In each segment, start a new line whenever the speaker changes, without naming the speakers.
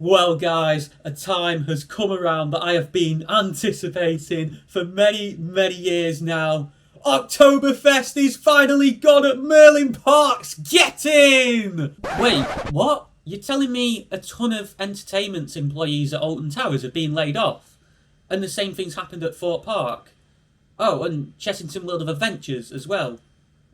Well guys, a time has come around that I have been anticipating for many years now. Oktoberfest is finally gone at Merlin Parks. Get in! Wait, what? You're telling me a ton of entertainment employees at Alton Towers have been laid off? And the same thing's happened at Thorpe Park? Oh, and Chessington World of Adventures as well.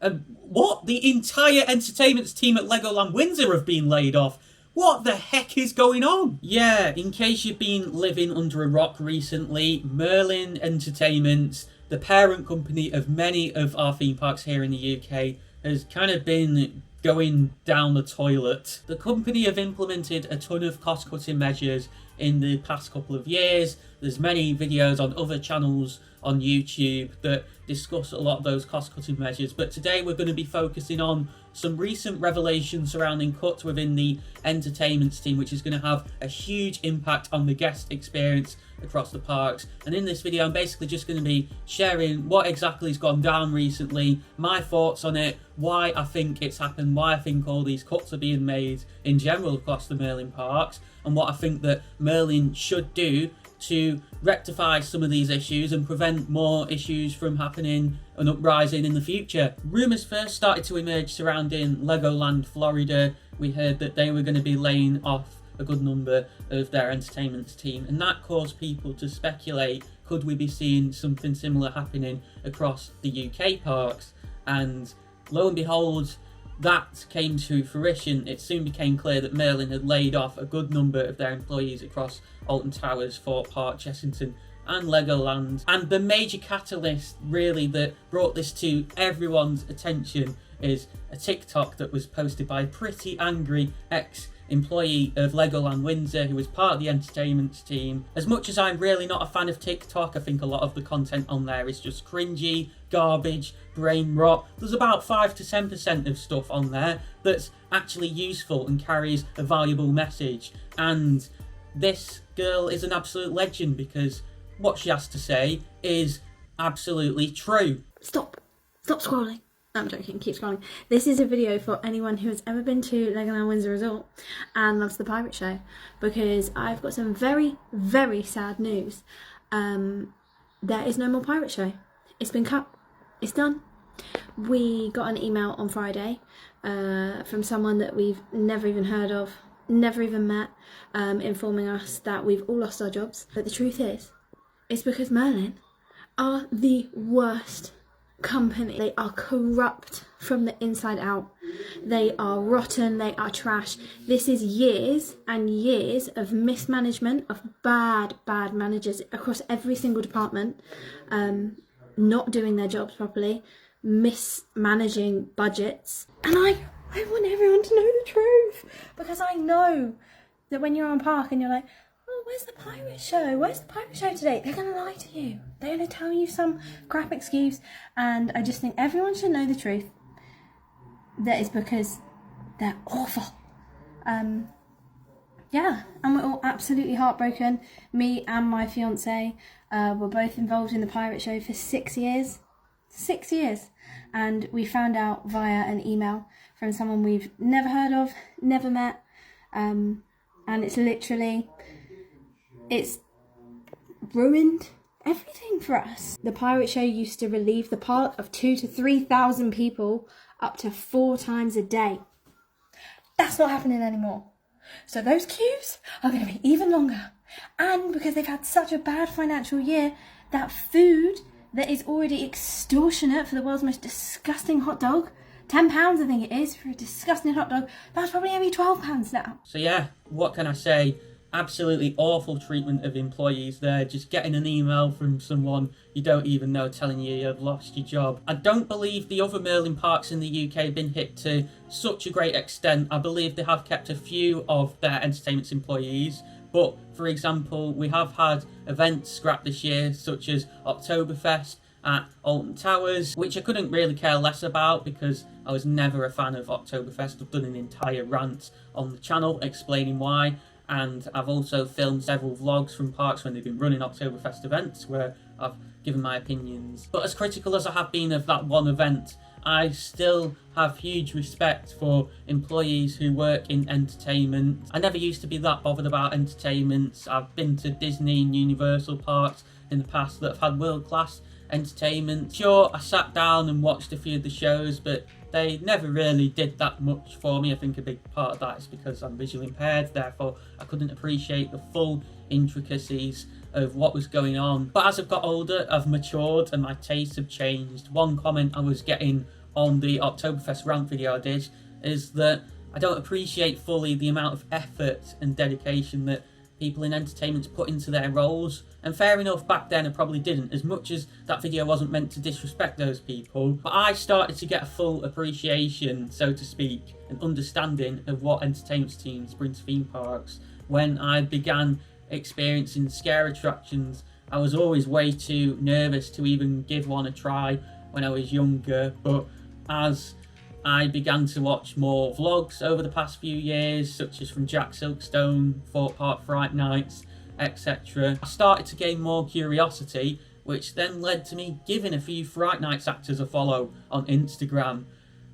And what? The entire entertainment team at Legoland Windsor have been laid off? What the heck is going on? Yeah, in case you've been living under a rock recently, Merlin Entertainments, the parent company of many of our theme parks here in the UK, has kind of been going down the toilet. The company have implemented a ton of cost-cutting measures in the past couple of years. There's many videos on other channels on YouTube that discuss a lot of those cost-cutting measures, but today we're going to be focusing on some recent revelations surrounding cuts within the entertainment team, which is going to have a huge impact on the guest experience across the parks. And in this video I'm basically just going to be sharing what exactly has gone down recently, my thoughts on it, why I think it's happened, why I think all these cuts are being made in general across the Merlin parks, and what I think that Merlin should do to rectify some of these issues and prevent more issues from happening and uprising in the future. Rumours first started to emerge surrounding Legoland, Florida. We heard that they were going to be laying off a good number of their entertainment team, and that caused people to speculate, could we be seeing something similar happening across the UK parks? And lo and behold, that came to fruition. It soon became clear that Merlin had laid off a good number of their employees across Alton Towers, Thorpe Park, Chessington and Legoland. And the major catalyst really that brought this to everyone's attention is a TikTok that was posted by a pretty angry ex-employee of Legoland Windsor who was part of the entertainment team. As much as I'm really not a fan of TikTok, I think a lot of the content on there is just cringy, garbage, brain rot. There's about 5 to 10% of stuff on there that's actually useful and carries a valuable message. And this girl is an absolute legend because what she has to say is absolutely true.
Stop scrolling. No, I'm joking, keep scrolling. This is a video for anyone who has ever been to Legoland Windsor Resort and loves the pirate show, because I've got some very sad news. There is no more pirate show. It's been cut. It's done. We got an email on Friday from someone that we've never even heard of, never even met, informing us that we've all lost our jobs. But the truth is, it's because Merlin are the worst company. They are corrupt from the inside out. They are rotten, they are trash. This is years and years of mismanagement, of bad managers across every single department, not doing their jobs properly, mismanaging budgets. And I want everyone to know the truth, because I know that when you're on park and you're like, oh, where's the pirate show? Where's the pirate show today? They're going to lie to you. They're going to tell you some crap excuse. And I just think everyone should know the truth. That is because they're awful. Yeah, and we're all absolutely heartbroken. Me and my fiance were both involved in the pirate show for 6 years. 6 years. And we found out via an email from someone we've never heard of, never met. And it's literally... it's ruined everything for us. The pirate show used to relieve the park of 2,000 to 3,000 people up to 4 times a day. That's not happening anymore. So those queues are going to be even longer. And because they've had such a bad financial year, that food that is already extortionate for the world's most disgusting hot dog, £10 I think it is for a disgusting hot dog, that's probably only £12 now.
So yeah, what can I say? Absolutely awful treatment of employees there, just getting an email from someone you don't even know telling you you've lost your job. I don't believe the other Merlin parks in the UK have been hit to such a great extent. I believe they have kept a few of their entertainment employees, but for example, we have had events scrapped this year such as Oktoberfest at Alton Towers, which I couldn't really care less about because I was never a fan of Oktoberfest. I've done an entire rant on the channel explaining why. And I've also filmed several vlogs from parks when they've been running Oktoberfest events where I've given my opinions. But as critical as I have been of that one event, I still have huge respect for employees who work in entertainment. I never used to be that bothered about entertainments. I've been to Disney and Universal parks in the past that have had world-class entertainment. Sure, I sat down and watched a few of the shows, but they never really did that much for me. I think a big part of that is because I'm visually impaired, therefore I couldn't appreciate the full intricacies of what was going on. But as I've got older, I've matured and my tastes have changed. One comment I was getting on the Oktoberfest rant video I did is that I don't appreciate fully the amount of effort and dedication that people in entertainment put into their roles. And fair enough, back then I probably didn't, as much as that video wasn't meant to disrespect those people. But I started to get a full appreciation, so to speak, and understanding of what entertainment teams bring to theme parks when I began experiencing scare attractions. I was always way too nervous to even give one a try when I was younger, but as I began to watch more vlogs over the past few years, such as from Jack Silkstone, Thorpe Park Fright Nights, etc. I started to gain more curiosity, which then led to me giving a few Fright Nights actors a follow on Instagram.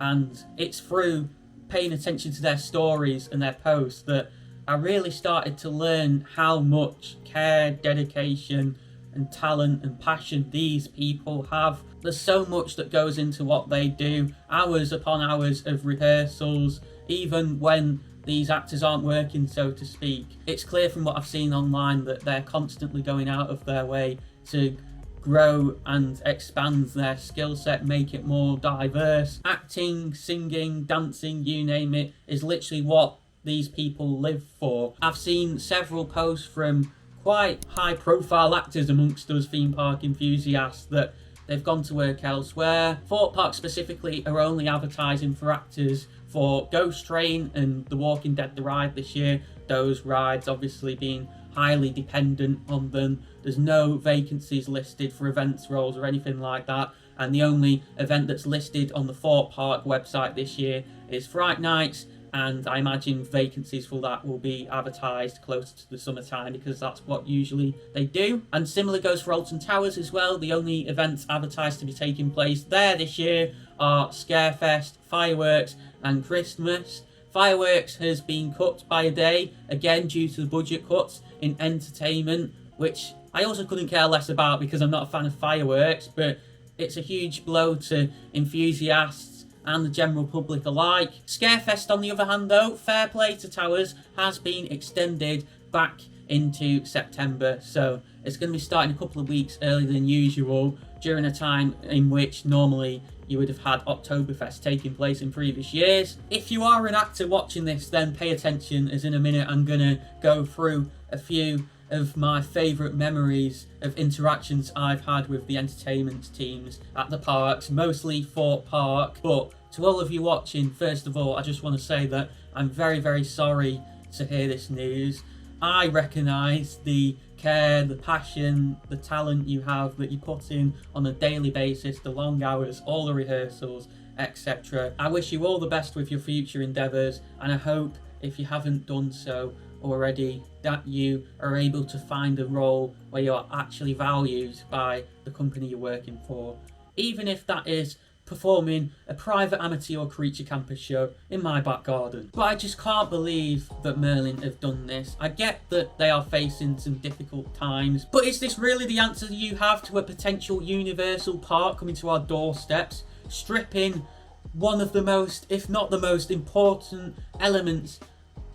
And it's through paying attention to their stories and their posts that I really started to learn how much care, dedication, and talent and passion these people have. There's so much that goes into what they do, hours upon hours of rehearsals, even when these actors aren't working, so to speak. It's clear from what I've seen online that they're constantly going out of their way to grow and expand their skill set, make it more diverse. Acting, singing, dancing, you name it, is literally what these people live for. I've seen several posts from quite high profile actors amongst us theme park enthusiasts that they've gone to work elsewhere. Thorpe Park specifically are only advertising for actors for Ghost Train and The Walking Dead The Ride this year, those rides obviously being highly dependent on them. There's no vacancies listed for events roles or anything like that, and the only event that's listed on the Thorpe Park website this year is Fright Nights, and I imagine vacancies for that will be advertised closer to the summertime because that's what usually they do. And similar goes for Alton Towers as well. The only events advertised to be taking place there this year are Scarefest, Fireworks and Christmas. Fireworks has been cut by a day, again due to the budget cuts in entertainment, which I also couldn't care less about because I'm not a fan of fireworks, but it's a huge blow to enthusiasts and the general public alike. Scarefest, on the other hand though, fair play to Towers, has been extended back into September, so it's going to be starting a couple of weeks earlier than usual, during a time in which normally you would have had Oktoberfest taking place in previous years. If you are an actor watching this, then pay attention, as in a minute I'm going to go through a few of my favourite memories of interactions I've had with the entertainment teams at the parks, mostly Thorpe Park. But to all of you watching, first of all, I just want to say that I'm very, very sorry to hear this news. I recognise the care, the passion, the talent you have that you put in on a daily basis, the long hours, all the rehearsals, etc. I wish you all the best with your future endeavours, and I hope, if you haven't done so already, that you are able to find a role where you're actually valued by the company you're working for, even if that is performing a private amateur or creature campus show in my back garden. But I just can't believe that Merlin have done this. I get that they are facing some difficult times, but is this really the answer you have to a potential Universal park coming to our doorsteps, stripping one of the most, if not the most important elements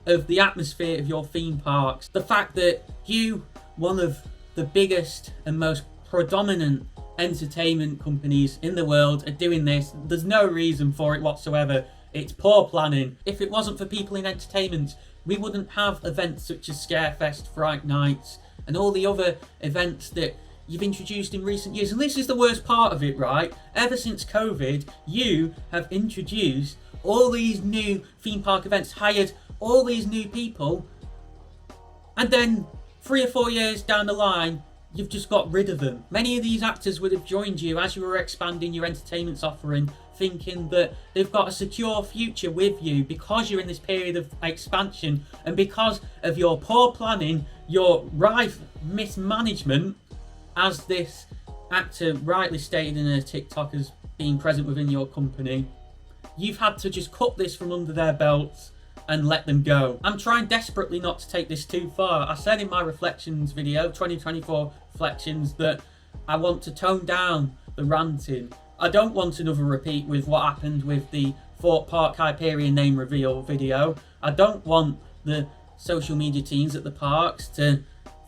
of the atmosphere of your theme parks? The fact that you, one of the biggest and most predominant entertainment companies in the world, are doing this. There's no reason for it whatsoever. It's poor planning. If it wasn't for people in entertainment, we wouldn't have events such as Scarefest, Fright Nights, and all the other events that you've introduced in recent years. And this is the worst part of it, right? Ever since COVID, you have introduced all these new theme park events, hired all these new people, and then 3 or 4 years down the line, you've just got rid of them. Many of these actors would have joined you as you were expanding your entertainment's offering, thinking that they've got a secure future with you because you're in this period of expansion, and because of your poor planning, your rife mismanagement, as this actor rightly stated in her TikTok has being present within your company, you've had to just cut this from under their belts and let them go. I'm trying desperately not to take this too far. I said in my reflections video, 2024 reflections, that I want to tone down the ranting. I don't want another repeat with what happened with the Thorpe Park Hyperion name reveal video. I don't want the social media teams at the parks to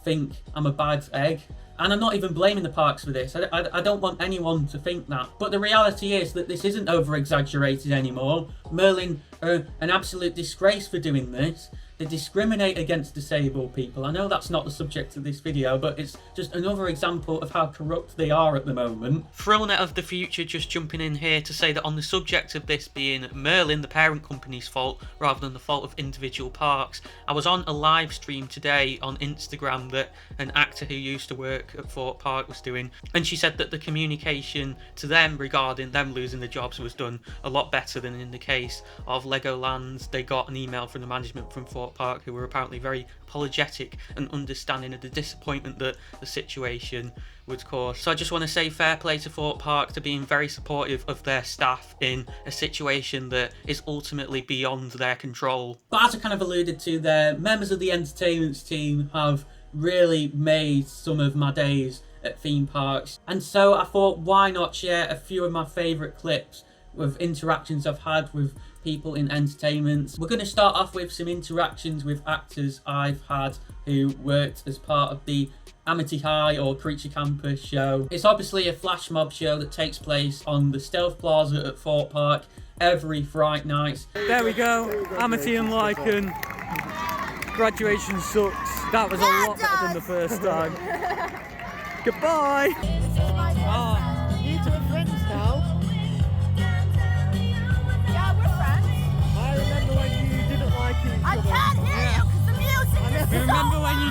think I'm a bad egg. And I'm not even blaming the parks for this. I don't want anyone to think that. But the reality is that this isn't over-exaggerated anymore. Merlin are an absolute disgrace for doing this. They discriminate against disabled people. I know that's not the subject of this video, but it's just another example of how corrupt they are at the moment.
Thrillnet of the Future just jumping in here to say that on the subject of this being Merlin, the parent company's fault, rather than the fault of individual parks, I was on a live stream today on Instagram that an actor who used to work at Thorpe Park was doing, and she said that the communication to them regarding them losing the jobs was done a lot better than in the case of Legoland. They got an email from the management from Thorpe Park who were apparently very apologetic and understanding of the disappointment that the situation would cause. So I just want to say fair play to Thorpe Park to being very supportive of their staff in a situation that is ultimately beyond their control.
But as I kind of alluded to there, members of the entertainments team have really made some of my days at theme parks, and so I thought, why not share a few of my favourite clips with interactions I've had with people in entertainment. We're going to start off with some interactions with actors I've had who worked as part of the Amity High or Creature Campus show. It's obviously a flash mob show that takes place on the Stealth Plaza at Thorpe Park every Friday night.
There we go, Amity and Lycan. Graduation sucks. That was a lot better than the first time. Goodbye!
Oh, you two are friends now. Yeah, we're friends.
I remember when you didn't like each other.
I can't hear you because the music is
Remember
so
when you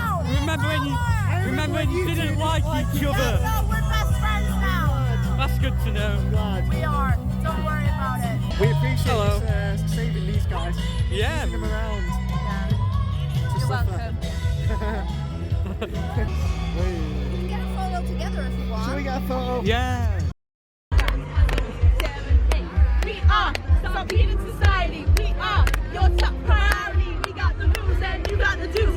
loud.
remember when you didn't like each other.
No, we're best friends now.
That's good to know. I'm glad.
We are. Don't worry about it.
We appreciate
Hello. Saving these guys.
Yeah.
Keeping them around.
Yeah. You're welcome. We can get a photo together if you want.
Shall we get a photo?
Yeah.
We are some in society. We are your top priority. We got the do's and you got the do's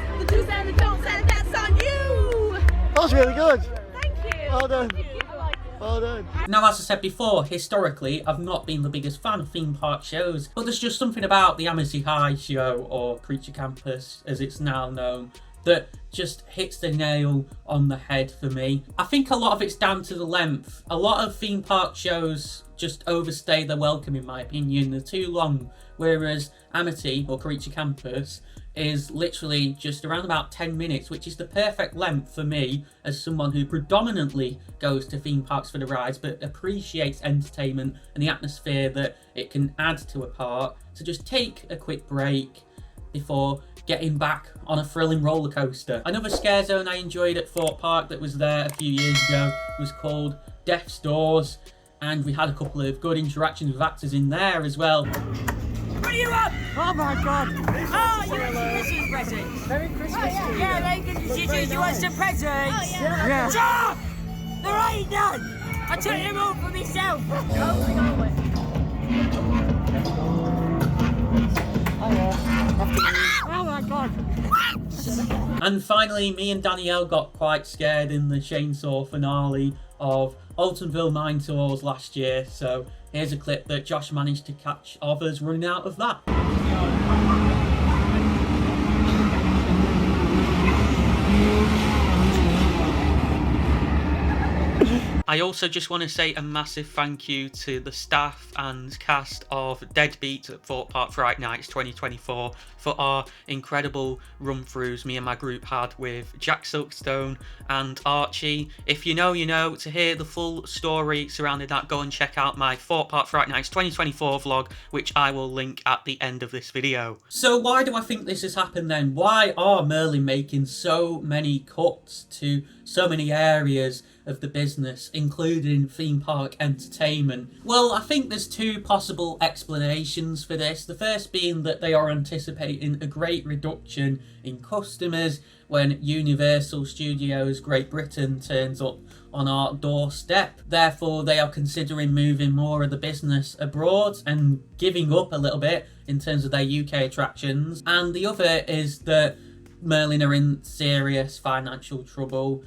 and the don'ts, and that's on you.
That was really good.
Thank you.
Well done.
Thank you. I like it.
Well done.
Now, as I said before, historically, I've not been the biggest fan of theme park shows, but there's just something about the Amity High show, or Creature Campus as it's now known, that just hits the nail on the head for me. I think a lot of it's down to the length. A lot of theme park shows just overstay their welcome, in my opinion. They're too long, whereas Amity, or Creature Campus, is literally just around about 10 minutes, which is the perfect length for me as someone who predominantly goes to theme parks for the rides but appreciates entertainment and the atmosphere that it can add to a park. So just take a quick break before getting back on a thrilling roller coaster. Another scare zone I enjoyed at Thorpe Park that was there a few years ago was called Death's Doors, and we had a couple of good interactions with actors in there as well.
What are you up?
Oh my god.
Oh, you want some Christmas presents?
Merry Christmas to you.
Yeah, you want some presents? Oh, yeah.
Yeah.
Stop! There ain't none! I took them all for myself.
Oh my god.
And finally, me and Danielle got quite scared in the chainsaw finale of Altonville Mine Tours last year, so here's a clip that Josh managed to catch of us running out of that.
I also just want to say a massive thank you to the staff and cast of Deadbeat at Thorpe Park Fright Nights 2024 for our incredible run-throughs me and my group had with Jack Silkstone and Archie. If you know, you know. To hear the full story surrounding that, go and check out my Thorpe Park Fright Nights 2024 vlog, which I will link at the end of this video.
So why do I think this has happened then? Why are Merlin making so many cuts to so many areas of the business, including theme park entertainment? Well, I think there's two possible explanations for this. The first being that they are anticipating a great reduction in customers when Universal Studios Great Britain turns up on our doorstep. Therefore, they are considering moving more of the business abroad and giving up a little bit in terms of their UK attractions. And the other is that Merlin are in serious financial trouble.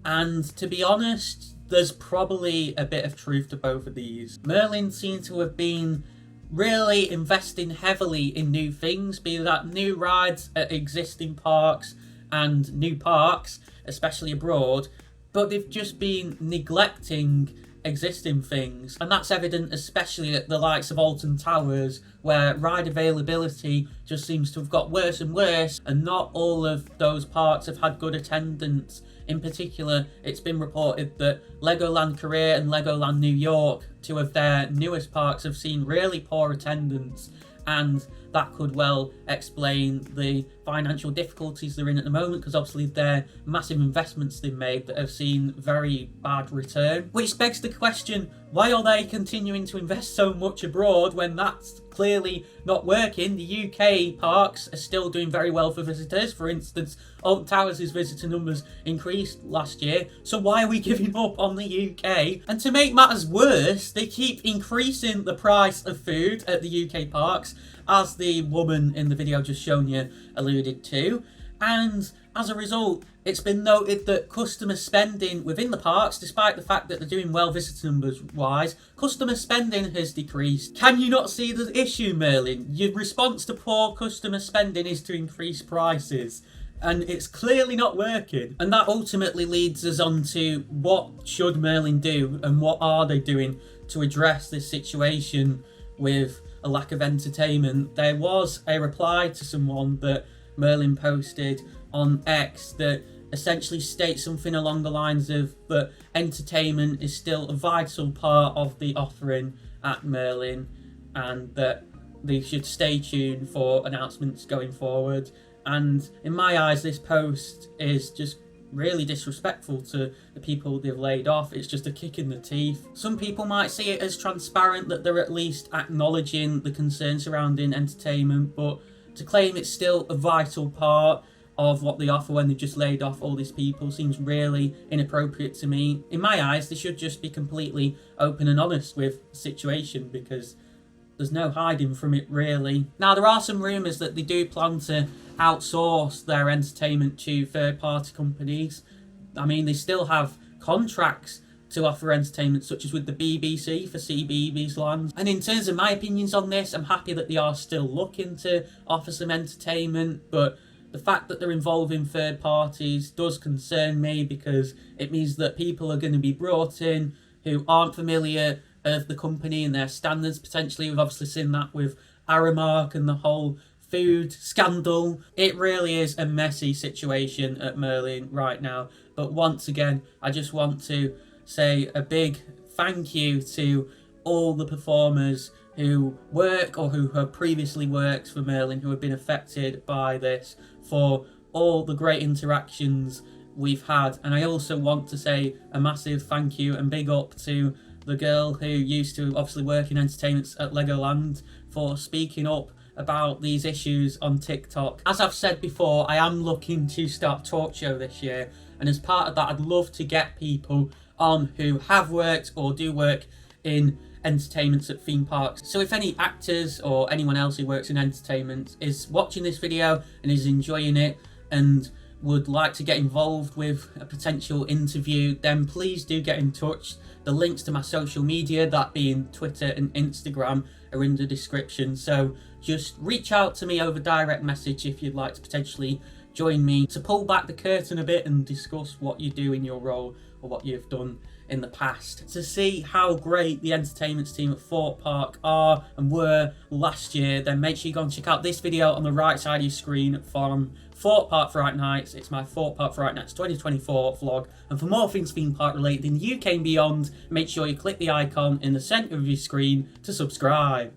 And to be honest, there's probably a bit of truth to both of these. Merlin seem to have been really investing heavily in new things, be that new rides at existing parks and new parks, especially abroad, but they've just been neglecting existing things. And that's evident especially at the likes of Alton Towers, where ride availability just seems to have got worse and worse, and not all of those parks have had good attendance. In particular, it's been reported that Legoland Korea and Legoland New York, two of their newest parks, have seen really poor attendance, and that could well explain the financial difficulties they're in at the moment, because obviously they're massive investments they've made that have seen very bad return. Which begs the question, why are they continuing to invest so much abroad when that's clearly not working? The UK parks are still doing very well for visitors. For instance, Alton Towers' visitor numbers increased last year, so why are we giving up on the UK? And to make matters worse, they keep increasing the price of food at the UK parks, as the woman in the video just shown you alluded to, and as a result, it's been noted that customer spending within the parks, despite the fact that they're doing well visitor numbers wise, customer spending has decreased. Can you not see the issue, Merlin? Your response to poor customer spending is to increase prices, and it's clearly not working. And that ultimately leads us on to what should Merlin do, and what are they doing to address this situation with a lack of entertainment. There was a reply to someone that Merlin posted on X that essentially states something along the lines of that entertainment is still a vital part of the offering at Merlin, and that they should stay tuned for announcements going forward. And in my eyes, this post is just really disrespectful to the people they've laid off. It's just a kick in the teeth. Some people might see it as transparent that they're at least acknowledging the concerns surrounding entertainment, but to claim it's still a vital part of what they offer when they've just laid off all these people seems really inappropriate to me. In my eyes, they should just be completely open and honest with the situation, because there's no hiding from it really. Now, there are some rumours that they do plan to outsource their entertainment to third-party companies. I mean, they still have contracts to offer entertainment, such as with the BBC for CBeebies Land. And in terms of my opinions on this, I'm happy that they are still looking to offer some entertainment, but the fact that they're involving third parties does concern me, because it means that people are going to be brought in who aren't familiar of the company and their standards. Potentially, we've obviously seen that with Aramark and the whole food scandal. It really is a messy situation at Merlin right now. But once again, I just want to say a big thank you to all the performers who work or who have previously worked for Merlin, who have been affected by this, for all the great interactions we've had. And I also want to say a massive thank you and big up to the girl who used to obviously work in entertainments at Legoland for speaking up about these issues on TikTok. As I've said before, I am looking to start talk show this year, and as part of that, I'd love to get people on who have worked or do work in entertainments at theme parks. So if any actors or anyone else who works in entertainment is watching this video and is enjoying it and would like to get involved with a potential interview, then please do get in touch. The links to my social media, that being Twitter and Instagram, are in the description. So just reach out to me over direct message if you'd like to potentially join me to pull back the curtain a bit and discuss what you do in your role or what you've done in the past. To see how great the entertainment team at Thorpe Park are and were last year, then make sure you go and check out this video on the right side of your screen from Thorpe Park Fright Nights. It's my Thorpe Park Fright Nights 2024 vlog. And for more things theme park related in the UK and beyond, make sure you click the icon in the centre of your screen to subscribe.